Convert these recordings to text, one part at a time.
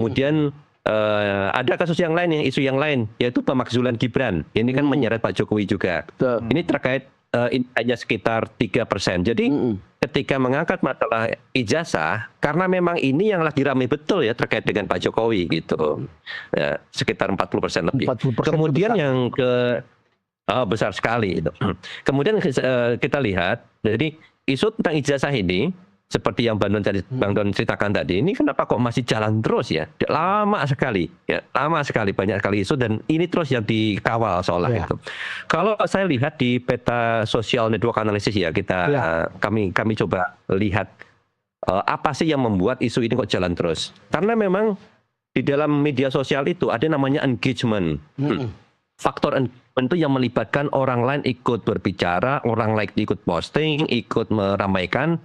Kemudian ada kasus yang lain, isu yang lain, yaitu pemakzulan Gibran. Ini kan menyeret Pak Jokowi juga. Ini terkait hanya sekitar 3%. Jadi ketika mengangkat masalah ijazah, karena memang ini yang lagi ramai betul ya terkait dengan Pak Jokowi gitu, sekitar 40% lebih. 40% Kemudian besar. yang besar sekali itu. Kemudian kita lihat, jadi isu tentang ijazah ini, seperti yang Bang Don ceritakan tadi, ini kenapa kok masih jalan terus ya? Lama sekali, banyak sekali isu, dan ini terus yang dikawal seolah itu. Kalau saya lihat di peta social network analysis ya, kami coba lihat apa sih yang membuat isu ini kok jalan terus? Karena memang di dalam media sosial itu ada namanya engagement. Faktor engagement itu yang melibatkan orang lain ikut berbicara, orang lain ikut posting, ikut meramaikan,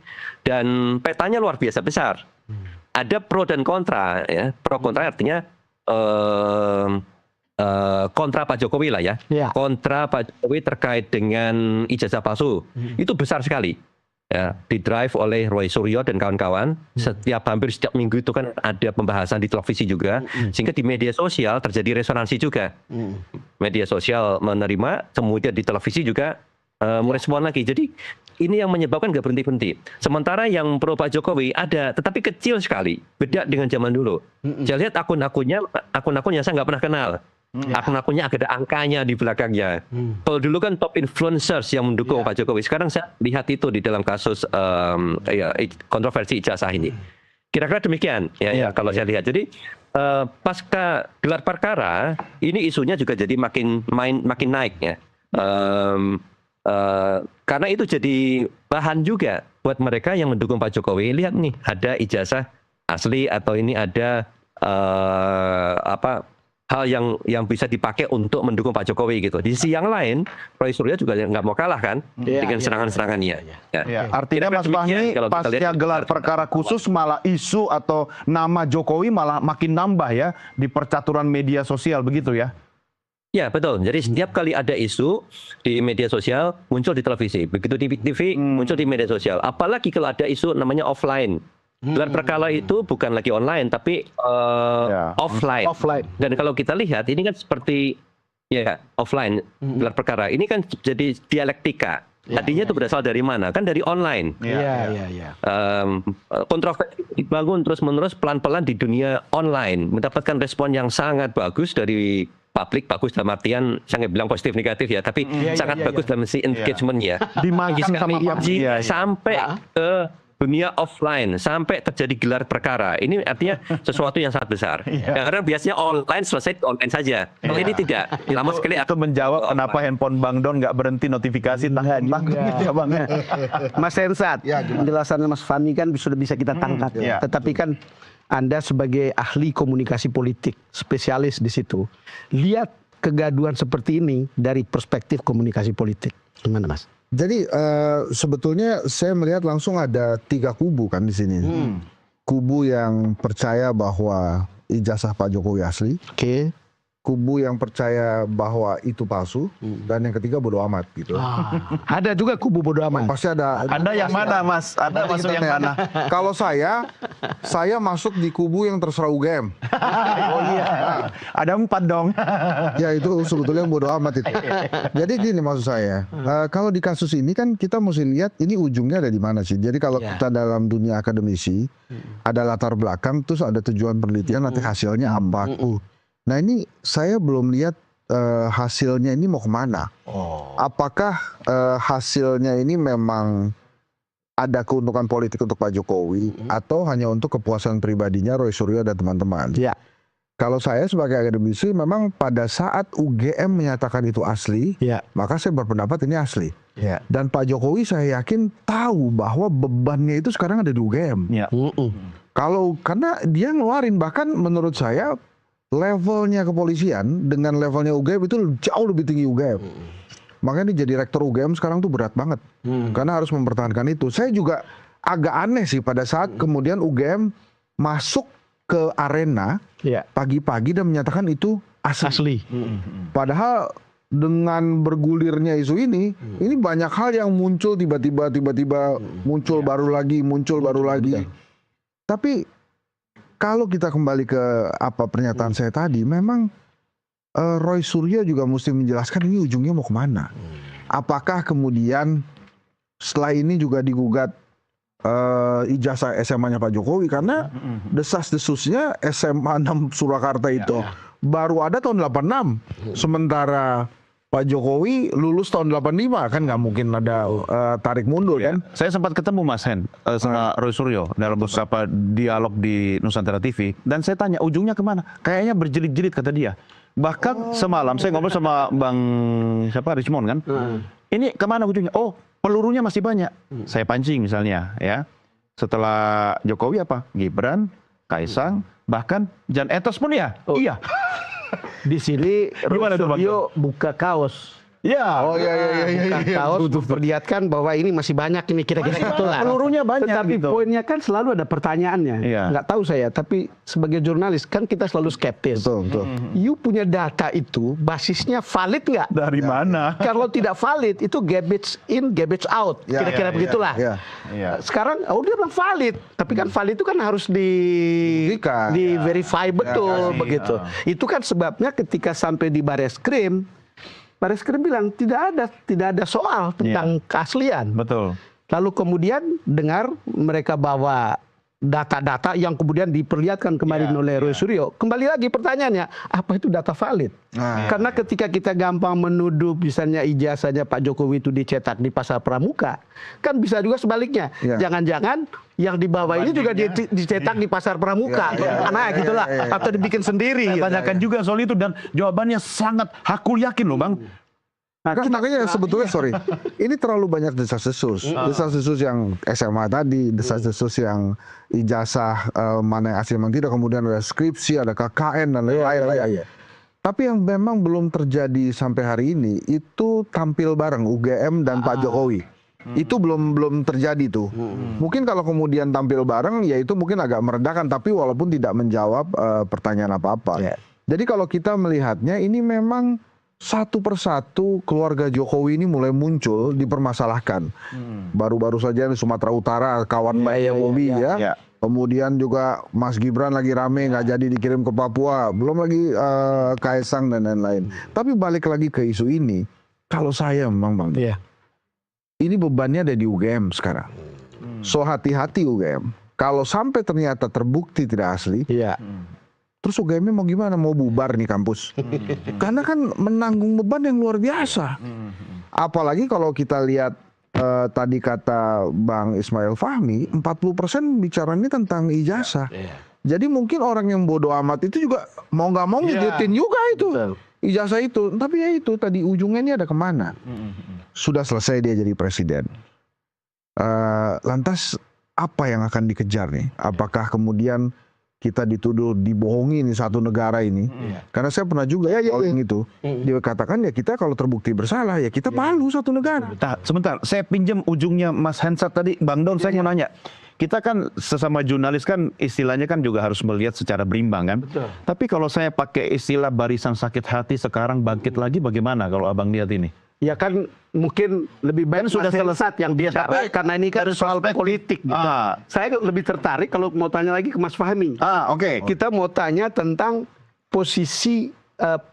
dan petanya luar biasa besar. Ada pro dan kontra, ya. Pro kontra artinya kontra Pak Jokowi lah ya. Kontra Pak Jokowi terkait dengan ijazah palsu itu besar sekali. Ya, didrive oleh Roy Suryo dan kawan-kawan. Hampir setiap minggu itu kan ada pembahasan di televisi juga, sehingga di media sosial terjadi resonansi juga. Media sosial menerima, kemudian di televisi juga merespon lagi. Jadi ini yang menyebabkan nggak berhenti-henti. Sementara yang pro Pak Jokowi ada, tetapi kecil sekali, beda dengan zaman dulu. Saya lihat akun-akunnya saya nggak pernah kenal. Akun-akunnya ada angkanya di belakangnya. Kalau dulu kan top influencers yang mendukung Pak Jokowi. Sekarang saya lihat itu di dalam kasus kontroversi ijazah ini. Kira-kira demikian ya, kalau saya lihat. Jadi pasca gelar perkara, ini isunya juga jadi makin naik ya. Karena itu jadi bahan juga buat mereka yang mendukung Pak Jokowi. Lihat nih, ada ijazah asli atau ini ada hal yang bisa dipakai untuk mendukung Pak Jokowi gitu. Di sisi yang lain, Roy Suryo juga nggak mau kalah kan dengan serangan-serangannya. Artinya Mas Fahmi, pasca gelar perkara khusus malah isu atau nama Jokowi malah makin nambah ya di percaturan media sosial, begitu ya? Ya betul. Jadi setiap kali ada isu di media sosial muncul di televisi, begitu di TV muncul di media sosial. Apalagi kalau ada isu namanya offline. Gelar perkara itu bukan lagi online tapi offline. Dan kalau kita lihat ini kan seperti offline gelar perkara. Ini kan jadi dialektika. Tadinya itu berasal dari mana? Kan dari online. Kontroversi dibangun terus-menerus pelan-pelan di dunia online, mendapatkan respon yang sangat bagus dari publik. Bagus dalam artian saya nggak bilang positif negatif ya, tapi sangat bagus dalam si engagement ya. Dimakan sama sampai ke dunia offline, sampai terjadi gelar perkara. Ini artinya sesuatu yang sangat besar. Karena biasanya online selesai online saja. Kalau ini tidak, lama sekali. Itu menjawab kenapa handphone Bang Don nggak berhenti notifikasi tanggung ya Bang. Mas Hensat, penjelasan Mas Fahmi kan sudah bisa kita tangkap. Tetapi kan Anda sebagai ahli komunikasi politik, spesialis di situ, lihat kegaduhan seperti ini dari perspektif komunikasi politik. Gimana Mas? Jadi sebetulnya saya melihat langsung ada 3 kubu kan di sini. Kubu yang percaya bahwa ijazah Pak Jokowi asli. Kubu yang percaya bahwa itu palsu, dan yang ketiga bodo amat gitu. Ada juga kubu bodo amat. Pasti ada. Anda yang mana Mas? Anda masuk yang mana? Kalau saya masuk di kubu yang terserah UGM. Ada 4 dong. Ya itu sebetulnya bodo amat itu. Jadi gini maksud saya, kalau di kasus ini kan kita mesti lihat ini ujungnya ada di mana sih. Jadi kalau kita dalam dunia akademisi, ada latar belakang, terus ada tujuan penelitian, nanti hasilnya apa. Nah ini saya belum lihat hasilnya ini mau kemana. Apakah hasilnya ini memang ada keuntungan politik untuk Pak Jokowi atau hanya untuk kepuasan pribadinya Roy Suryo dan teman-teman? Kalau saya sebagai akademisi memang pada saat UGM menyatakan itu asli, maka saya berpendapat ini asli. Dan Pak Jokowi saya yakin tahu bahwa bebannya itu sekarang ada di UGM. Karena dia ngeluarin, bahkan menurut saya levelnya kepolisian dengan levelnya UGM itu jauh lebih tinggi UGM. Makanya dia jadi rektor UGM sekarang tuh berat banget. Karena harus mempertahankan itu. Saya juga agak aneh sih pada saat kemudian UGM masuk ke arena pagi-pagi dan menyatakan itu asli. Padahal dengan bergulirnya isu ini banyak hal yang muncul tiba-tiba muncul baru lagi. Tapi kalau kita kembali ke apa pernyataan saya tadi, memang Roy Suryo juga mesti menjelaskan ini ujungnya mau kemana. Apakah kemudian setelah ini juga digugat ijazah SMA-nya Pak Jokowi, karena desas-desusnya SMA 6 Surakarta itu baru ada tahun 86, sementara Pak Jokowi lulus tahun 85, kan nggak mungkin ada tarik mundur kan? Saya sempat ketemu Mas Hen sama Roy Suryo dalam beberapa dialog di Nusantara TV, dan saya tanya ujungnya kemana? Kayaknya berjelit-jelit kata dia. Bahkan semalam saya ngobrol sama Bang Richmond kan, ini kemana ujungnya? Oh, pelurunya masih banyak. Saya pancing misalnya ya. Setelah Jokowi apa? Gibran, Kaisang, bahkan Jan Etes pun ya. Iya. Di sini Roy Suryo buka kaos. Ya. Oh iya. Kaos memperlihatkan bahwa ini masih banyak ini kira-kira itulah. Pelurunya banyak. Tetapi gitu. poinnya kan selalu ada pertanyaannya. Iya. Nggak tahu saya, tapi sebagai jurnalis kan kita selalu skeptis. Betul. You punya data itu basisnya valid nggak? Dari mana? Kalau tidak valid itu garbage in, garbage out. Ya, Kira-kira begitulah. Ya. Sekarang dia bilang valid, tapi kan valid itu kan harus Buktikan. di verify betul begitu. Itu kan sebabnya ketika sampai di Bareskrim bilang tidak ada soal tentang keaslian. Betul. Lalu kemudian dengar mereka bawa data-data yang kemudian diperlihatkan kemarin oleh Roy Suryo. Kembali lagi pertanyaannya, apa itu data valid? Karena ketika kita gampang menuduh misalnya ijazahnya Pak Jokowi itu dicetak di Pasar Pramuka, kan bisa juga sebaliknya. Jangan-jangan yang di bawah ini juga dicetak di Pasar Pramuka. Gitulah. Atau dibikin sendiri. Tanyakan juga soal itu, dan jawabannya sangat hakul yakin loh Bang. Makanya sebetulnya ini terlalu banyak desas-desus. Desas-desus yang SMA tadi, desas-desus yang ijazah mana yang asli, memang tidak, kemudian ada skripsi, ada KKN dan lain-lain. Tapi yang memang belum terjadi sampai hari ini itu tampil bareng UGM dan Pak Jokowi. Itu belum terjadi tuh. Mungkin kalau kemudian tampil bareng ya itu mungkin agak meredakan, tapi walaupun tidak menjawab pertanyaan apa-apa. Jadi kalau kita melihatnya ini memang satu persatu keluarga Jokowi ini mulai muncul, dipermasalahkan. Baru-baru saja di Sumatera Utara kawan Mbak Jokowi ya. Kemudian juga Mas Gibran lagi rame nggak jadi dikirim ke Papua. Belum lagi Kaisang dan lain-lain. Tapi balik lagi ke isu ini, kalau saya memang Bang, ini bebannya ada di UGM sekarang. So hati-hati UGM. Kalau sampai ternyata terbukti tidak asli, terus UGM mau gimana? Mau bubar nih kampus. Karena kan menanggung beban yang luar biasa. Apalagi kalau kita lihat tadi kata Bang Ismail Fahmi, 40% bicaranya tentang ijazah. Jadi mungkin orang yang bodoh amat itu juga mau nggak mau ngejutin juga itu. Ijazah itu. Tapi ya itu tadi ujungnya ini ada kemana? Sudah selesai dia jadi presiden. Lantas apa yang akan dikejar nih? Apakah kemudian kita dituduh dibohongi nih satu negara ini? Karena saya pernah juga itu. Dia katakan ya kita kalau terbukti bersalah ya kita palu satu negara. Sebentar, saya pinjam ujungnya Mas Hensat tadi. Bang Don, saya mau nanya. Kita kan sesama jurnalis kan istilahnya kan juga harus melihat secara berimbang kan. Tapi kalau saya pakai istilah barisan sakit hati sekarang bangkit lagi, bagaimana kalau Abang lihat ini? Ya kan mungkin lebih baik sudah selesai yang dia karena ini kan soal politik gitu. Saya lebih tertarik kalau mau tanya lagi ke Mas Fahmi. Kita mau tanya tentang posisi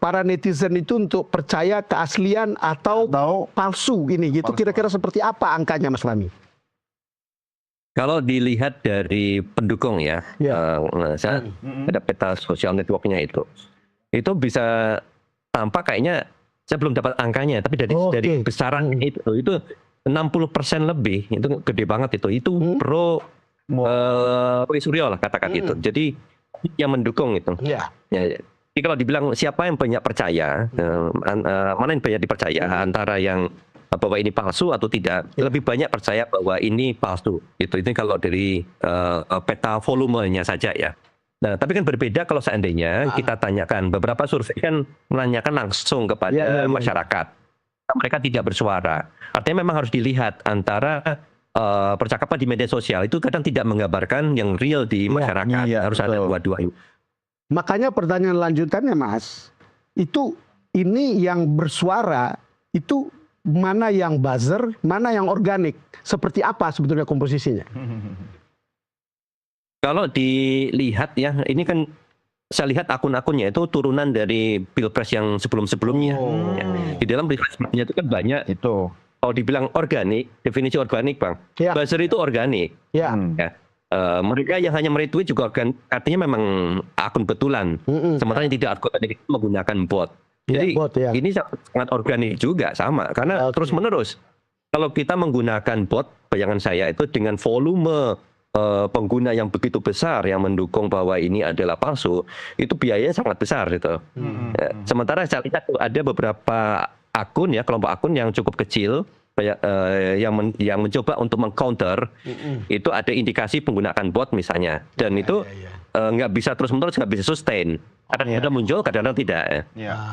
para netizen itu untuk percaya keaslian atau palsu ini gitu. Kira-kira seperti apa angkanya Mas Fahmi? Kalau dilihat dari pendukung ya, ada peta sosial networknya itu bisa tampak kayaknya. Saya belum dapat angkanya, tapi dari besaran itu 60% lebih, itu gede banget itu pro Roy Suryo lah katakan itu. Jadi yang mendukung itu. Jadi kalau dibilang siapa yang banyak percaya, mana yang banyak dipercaya antara yang bahwa ini palsu atau tidak, lebih banyak percaya bahwa ini palsu. Itu kalau dari peta volumenya saja ya. Nah, tapi kan berbeda kalau seandainya kita tanyakan, beberapa survei kan menanyakan langsung kepada masyarakat. Mereka tidak bersuara. Artinya memang harus dilihat antara percakapan di media sosial itu kadang tidak menggambarkan yang real di masyarakat. Harus ada dua-duanya. Makanya pertanyaan lanjutannya Mas, ini yang bersuara itu mana yang buzzer, mana yang organik? Seperti apa sebetulnya komposisinya? Kalau dilihat ya, ini kan saya lihat akun-akunnya itu turunan dari pilpres yang sebelum-sebelumnya. Ya. Di dalam refreshment-nya itu kan banyak. Itu. Kalau dibilang organik, definisi organik, Bang. Ya. Buzzer itu organik. Ya. Ya. Mereka yang hanya retweet juga artinya memang akun betulan. Sementara yang tidak organik itu menggunakan bot. Jadi bot, ya. ini sangat organik juga sama. Karena terus-menerus. Kalau kita menggunakan bot, bayangan saya itu dengan volume pengguna yang begitu besar yang mendukung bahwa ini adalah palsu, itu biayanya sangat besar gitu. Sementara saya lihat ada beberapa akun ya, kelompok akun yang cukup kecil yang mencoba untuk mengcounter, itu ada indikasi penggunaan bot misalnya, dan itu nggak bisa terus-menerus, nggak bisa sustain. Kadang-kadang muncul, kadang-kadang tidak.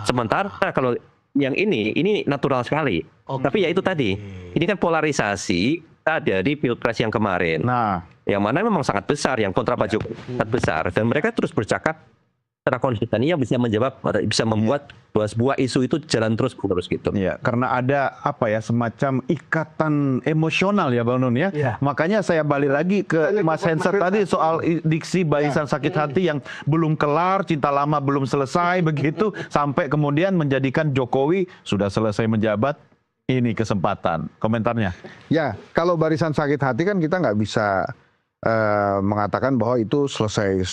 Sementara kalau yang ini natural sekali. Tapi ya itu tadi, ini kan polarisasi dari pilpres yang kemarin. Nah, yang mana memang sangat besar, yang kontra Pak Jokowi sangat besar, dan mereka terus bercakap secara konsisten yang bisa menjawab, bisa membuat sebuah isu itu jalan terus-menerus gitu. ya, karena ada semacam ikatan emosional ya Bang Nun ya. Makanya saya balik lagi ke Mas Henser tadi soal diksi barisan sakit hati yang belum kelar, cinta lama belum selesai begitu, sampai kemudian menjadikan Jokowi sudah selesai menjabat. Ini kesempatan, komentarnya. Ya, kalau barisan sakit hati kan kita nggak bisa mengatakan bahwa itu selesai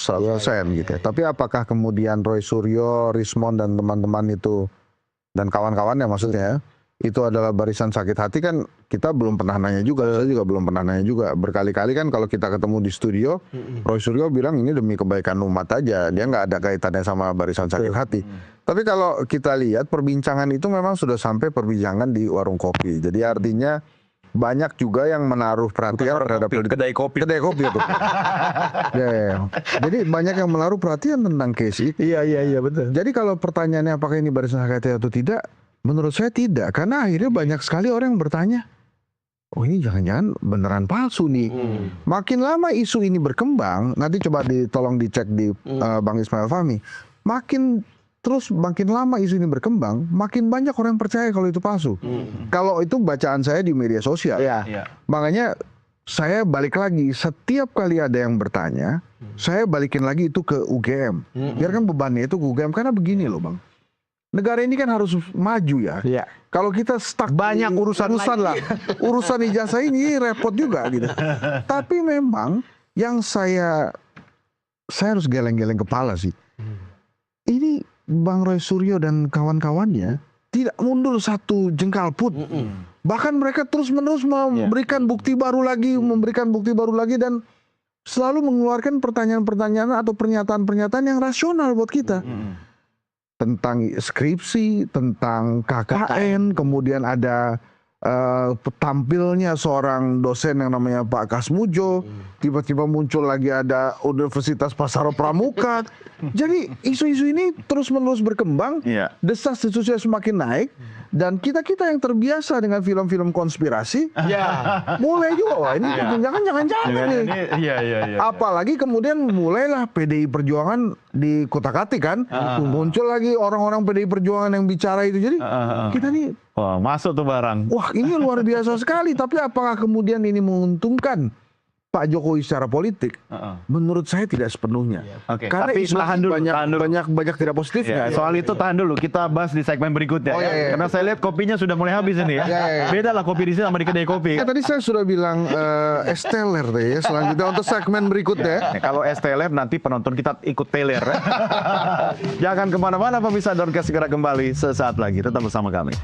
gitu. Tapi apakah kemudian Roy Suryo, Rismond dan teman-teman itu dan kawan-kawannya maksudnya itu adalah barisan sakit hati, kan kita belum pernah nanya juga. Saya juga belum pernah nanya juga. Berkali-kali kan kalau kita ketemu di studio, Roy Suryo bilang ini demi kebaikan umat aja. Dia nggak ada kaitannya sama barisan sakit hati. Tapi kalau kita lihat perbincangan itu memang sudah sampai perbincangan di warung kopi. Jadi artinya banyak juga yang menaruh perhatian terhadap kedai kopi itu. Ya. Jadi banyak yang menaruh perhatian tentang case itu. Iya betul. Jadi kalau pertanyaannya apakah ini barisan sakit hati atau tidak, menurut saya tidak. Karena akhirnya banyak sekali orang yang bertanya, oh ini jangan-jangan beneran palsu nih. Makin lama isu ini berkembang, nanti coba tolong dicek di Bang Ismail Fahmi. Makin lama isu ini berkembang, makin banyak orang yang percaya kalau itu palsu. Kalau itu bacaan saya di media sosial. Makanya saya balik lagi, setiap kali ada yang bertanya, saya balikin lagi itu ke UGM. Biarkan bebannya itu ke UGM, karena begini loh Bang. Negara ini kan harus maju ya. Kalau kita stuck banyak urusan lah, urusan ijazah ini repot juga gitu. Tapi memang yang saya harus geleng-geleng kepala sih. Ini Bang Roy Suryo dan kawan-kawannya tidak mundur satu jengkal pun. Bahkan mereka terus-menerus memberikan bukti baru lagi, dan selalu mengeluarkan pertanyaan-pertanyaan atau pernyataan-pernyataan yang rasional buat kita. Tentang skripsi, tentang KKN, kemudian ada tampilnya seorang dosen yang namanya Pak Kasmujo, tiba-tiba muncul lagi ada Universitas Pasar Pramuka. Jadi isu-isu ini terus-menerus berkembang, desas-desusnya semakin naik, dan kita yang terbiasa dengan film-film konspirasi, mulai juga, wah ini jangan-jangan nih. Apalagi kemudian mulailah PDI Perjuangan di kotak-katik kan, muncul lagi orang-orang PDI Perjuangan yang bicara itu. Jadi kita nih, wah, masuk tuh barang. Wah, ini luar biasa sekali. Tapi apakah kemudian ini menguntungkan Pak Jokowi secara politik? Menurut saya tidak sepenuhnya. Karena tapi tahan dulu, banyak tidak positifnya. Soal itu tahan dulu, kita bahas di segmen berikutnya. Karena saya lihat kopinya sudah mulai habis ini ya. Beda lah kopi di sini sama di kedai kopi. Tadi saya sudah bilang esteller deh ya. Selanjutnya untuk segmen berikutnya. Kalau esteller nanti penonton kita ikut teler. Jangan kemana-mana pemirsa, Doncast segera kembali sesaat lagi. Tetap bersama kami.